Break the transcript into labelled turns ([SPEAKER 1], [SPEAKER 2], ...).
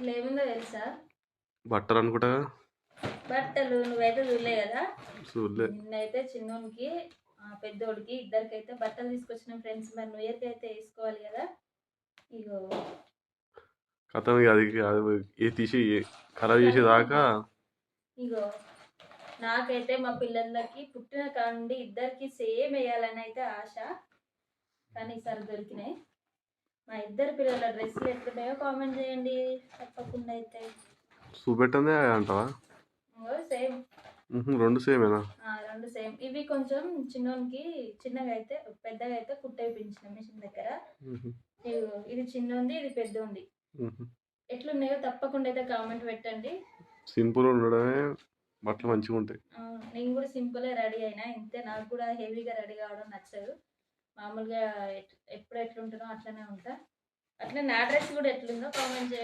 [SPEAKER 1] లేముందో తెలుసా?
[SPEAKER 2] బట్టలు అనుకుంటా.
[SPEAKER 1] బట్టలు నువ్వైతే చూడలే కదా.
[SPEAKER 2] చూడలే.
[SPEAKER 1] నిన్నైతే చిన్నోనికి పెద్దోడికి ఇద్దరికైతే బట్టలు తీసుకొచ్చిన ఫ్రెండ్స్. మరి న్యూ ఇయర్కి అయితే వేసుకోవాలి కదా. ఇగో
[SPEAKER 2] కథం అది ఏ తీసి ఖరాబ్ చేసేదాకా.
[SPEAKER 1] ఇగో నాకైతే మా పిల్లలకి పుట్టిన కాండి ఇద్దరికి సేమ్ వేయాలని అయితే ఆశ. కానీ ఈసారి దొరికినాయి. మా ఇద్దరు పిల్లల డ్రెస్సులు ఎట్లున్నాయో కామెంట్ చేయండి తప్పకుండా. అయితే
[SPEAKER 2] చూపెట్టందే అంటావా?
[SPEAKER 1] సేమ్.
[SPEAKER 2] రెండు సేమేనా?
[SPEAKER 1] రెండు సేమ్. ఇవి కొంచెం చిన్నోనికి చిన్నగా అయితే పెద్దగా అయితే కుట్టేపించిన మిషన్ దగ్గర. ఇది చిన్న ఉంది, ఇది పెద్ద ఉంది. ఎట్లున్నాయో తప్పకుండా అయితే కామెంట్ పెట్టండి.
[SPEAKER 2] సింపుల్ ఉండడమే బట్టలు మంచిగా ఉంటాయి.
[SPEAKER 1] నేను కూడా సింపుల్ రెడీ అయినా ఇంతే. నాకు కూడా హెవీగా రెడీ కావడం నచ్చదు. మామూలుగా ఎప్పుడు ఎట్లుంటానో అట్లనే ఉంటా. అట్లనే నా డ్రెస్ కూడా ఎట్లుందో కామెంట్ చేయండి.